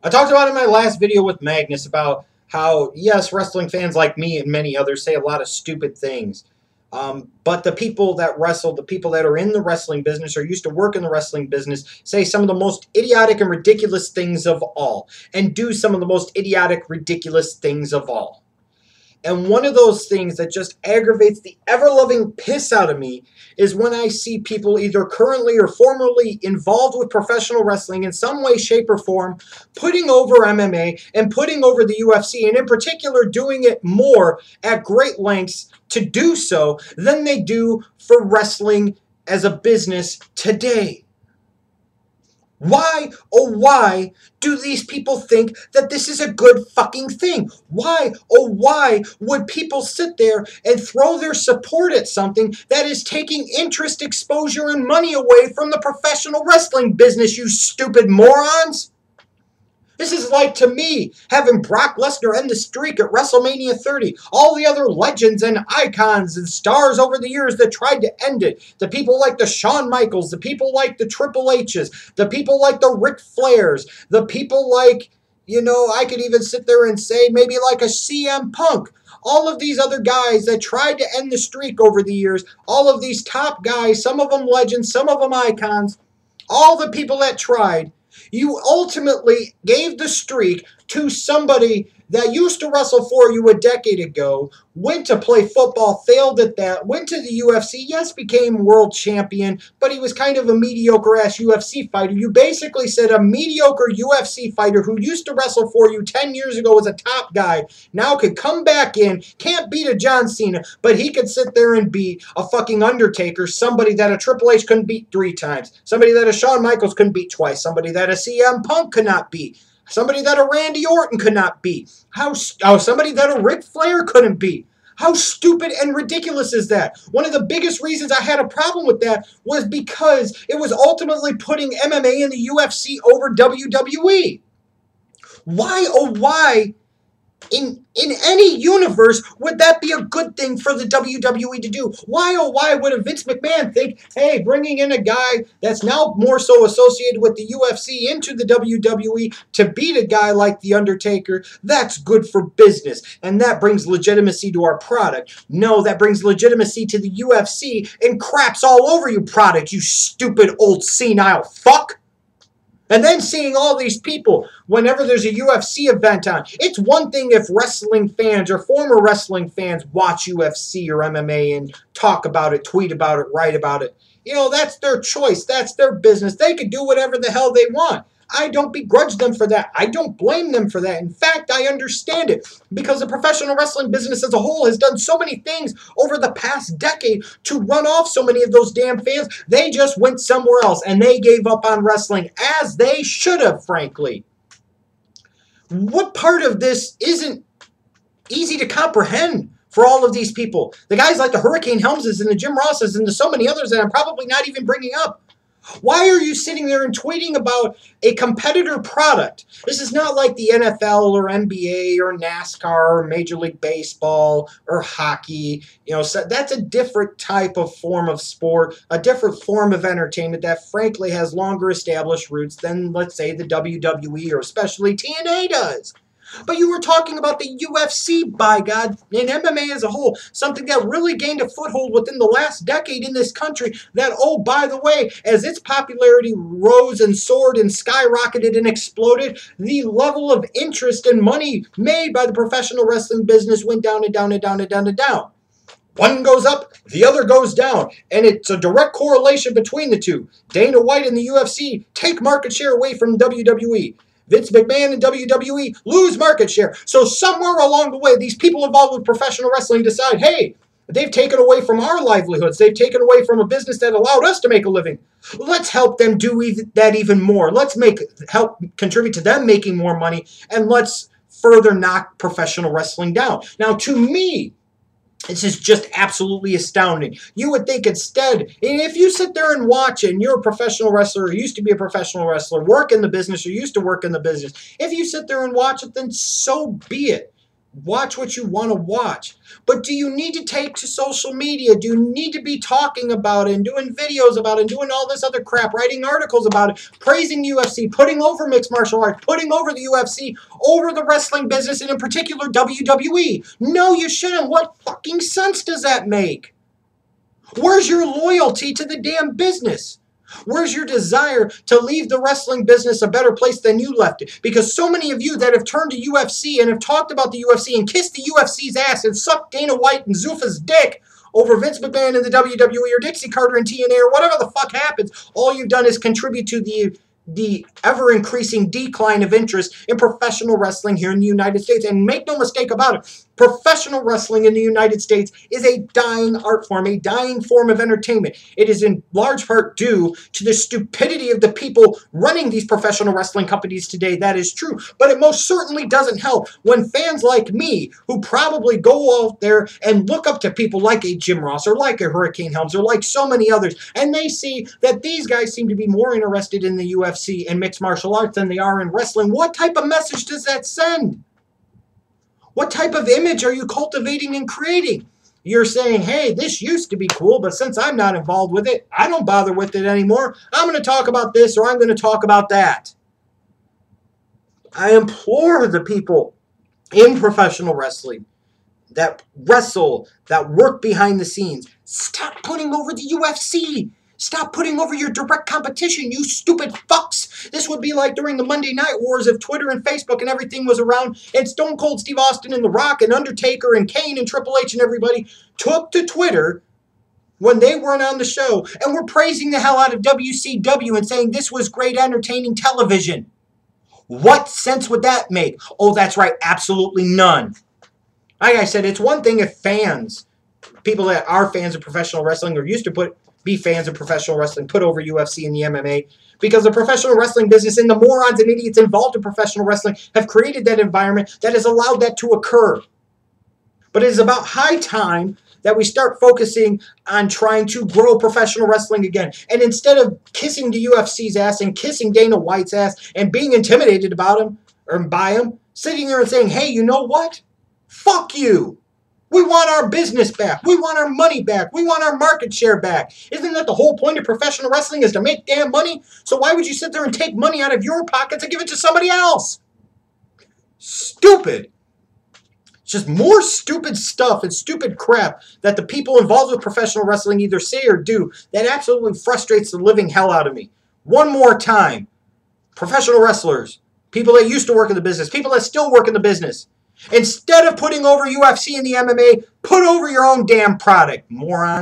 I talked about in my last video with Magnus about how, yes, wrestling fans like me and many others say a lot of stupid things. But the people that wrestle, the people that are in the wrestling business or used to work in the wrestling business, say some of the most idiotic and ridiculous things of all, and do some of the most idiotic, ridiculous things of all. And one of those things that just aggravates the ever-loving piss out of me is when I see people either currently or formerly involved with professional wrestling in some way, shape, or form, putting over MMA and putting over the UFC, and in particular doing it more at great lengths to do so than they do for wrestling as a business today. Why, oh why, do these people think that this is a good fucking thing? Why, oh why, would people sit there and throw their support at something that is taking interest, exposure, and money away from the professional wrestling business, you stupid morons? This is like, to me, having Brock Lesnar end the streak at WrestleMania 30. All the other legends and icons and stars over the years that tried to end it. The people like the Shawn Michaels, the people like the Triple H's, the people like the Ric Flairs, the people like, I could even sit there and say maybe like a CM Punk. All of these other guys that tried to end the streak over the years, all of these top guys, some of them legends, some of them icons, all the people that tried, you ultimately gave the streak to somebody that used to wrestle for you a decade ago, went to play football, failed at that, went to the UFC, yes, became world champion, but he was kind of a mediocre-ass UFC fighter. You basically said a mediocre UFC fighter who used to wrestle for you 10 years ago as a top guy now could come back in, can't beat a John Cena, but he could sit there and beat a fucking Undertaker, somebody that a Triple H couldn't beat 3 times, somebody that a Shawn Michaels couldn't beat twice, somebody that a CM Punk could not beat, somebody that a Randy Orton could not beat. Somebody that a Ric Flair couldn't beat. How stupid and ridiculous is that? One of the biggest reasons I had a problem with that was because it was ultimately putting MMA and the UFC over WWE. Why, oh why, in any universe, would that be a good thing for the WWE to do? Why, oh why, would a Vince McMahon think, hey, bringing in a guy that's now more so associated with the UFC into the WWE to beat a guy like The Undertaker, that's good for business, and that brings legitimacy to our product. No, that brings legitimacy to the UFC and craps all over you product, you stupid old senile fuck. And then seeing all these people, whenever there's a UFC event on, it's one thing if wrestling fans or former wrestling fans watch UFC or MMA and talk about it, tweet about it, write about it. That's their choice. That's their business. They can do whatever the hell they want. I don't begrudge them for that. I don't blame them for that. In fact, I understand it because the professional wrestling business as a whole has done so many things over the past decade to run off so many of those damn fans. They just went somewhere else and they gave up on wrestling, as they should have, frankly. What part of this isn't easy to comprehend for all of these people? The guys like the Hurricane Helmses and the Jim Rosses and the so many others that I'm probably not even bringing up. Why are you sitting there and tweeting about a competitor product? This is not like the NFL or NBA or NASCAR or Major League Baseball or hockey. So that's a different type of form of sport, a different form of entertainment that frankly has longer established roots than, let's say, the WWE or especially TNA does. But you were talking about the UFC, by God, and MMA as a whole, something that really gained a foothold within the last decade in this country that, oh, by the way, as its popularity rose and soared and skyrocketed and exploded, the level of interest and money made by the professional wrestling business went down and down and down and down and down. One goes up, the other goes down, and it's a direct correlation between the two. Dana White and the UFC take market share away from WWE. Vince McMahon and WWE lose market share. So somewhere along the way, these people involved with professional wrestling decide, hey, they've taken away from our livelihoods. They've taken away from a business that allowed us to make a living. Let's help them do that even more. Let's help contribute to them making more money, and let's further knock professional wrestling down. Now, to me, this is just absolutely astounding. You would think instead, if you sit there and watch it, and you're a professional wrestler, or used to be a professional wrestler, work in the business, or used to work in the business, if you sit there and watch it, then so be it. Watch what you want to watch. But do you need to take to social media? Do you need to be talking about it and doing videos about it and doing all this other crap, writing articles about it, praising UFC, putting over mixed martial arts, putting over the UFC, over the wrestling business, and in particular WWE? No, you shouldn't. What fucking sense does that make? Where's your loyalty to the damn business? Where's your desire to leave the wrestling business a better place than you left it? Because so many of you that have turned to UFC and have talked about the UFC and kissed the UFC's ass and sucked Dana White and Zuffa's dick over Vince McMahon in the WWE or Dixie Carter in TNA or whatever the fuck happens, all you've done is contribute to the ever-increasing decline of interest in professional wrestling here in the United States. And make no mistake about it, professional wrestling in the United States is a dying art form, a dying form of entertainment. It is in large part due to the stupidity of the people running these professional wrestling companies today. That is true. But it most certainly doesn't help when fans like me, who probably go out there and look up to people like a Jim Ross or like a Hurricane Helms or like so many others, and they see that these guys seem to be more interested in the UFC and mixed martial arts than they are in wrestling. What type of message does that send? What type of image are you cultivating and creating? You're saying, hey, this used to be cool, but since I'm not involved with it, I don't bother with it anymore. I'm going to talk about this or I'm going to talk about that. I implore the people in professional wrestling that wrestle, that work behind the scenes, stop putting over the UFC. Stop putting over your direct competition, you stupid fucks. This would be like during the Monday Night Wars if Twitter and Facebook and everything was around and Stone Cold Steve Austin and The Rock and Undertaker and Kane and Triple H and everybody took to Twitter when they weren't on the show and were praising the hell out of WCW and saying this was great entertaining television. What sense would that make? Oh, that's right, absolutely none. Like I said, it's one thing if fans, people that are fans of professional wrestling or used to be fans of professional wrestling, put over UFC and the MMA, because the professional wrestling business and the morons and idiots involved in professional wrestling have created that environment that has allowed that to occur. But it is about high time that we start focusing on trying to grow professional wrestling again. And instead of kissing the UFC's ass and kissing Dana White's ass and being intimidated about him or by him, sitting there and saying, hey, you know what? Fuck you. We want our business back. We want our money back. We want our market share back. Isn't that the whole point of professional wrestling, is to make damn money? So why would you sit there and take money out of your pockets and give it to somebody else? Stupid. It's just more stupid stuff and stupid crap that the people involved with professional wrestling either say or do that absolutely frustrates the living hell out of me. One more time. Professional wrestlers, people that used to work in the business, people that still work in the business, instead of putting over UFC and the MMA, put over your own damn product, moron.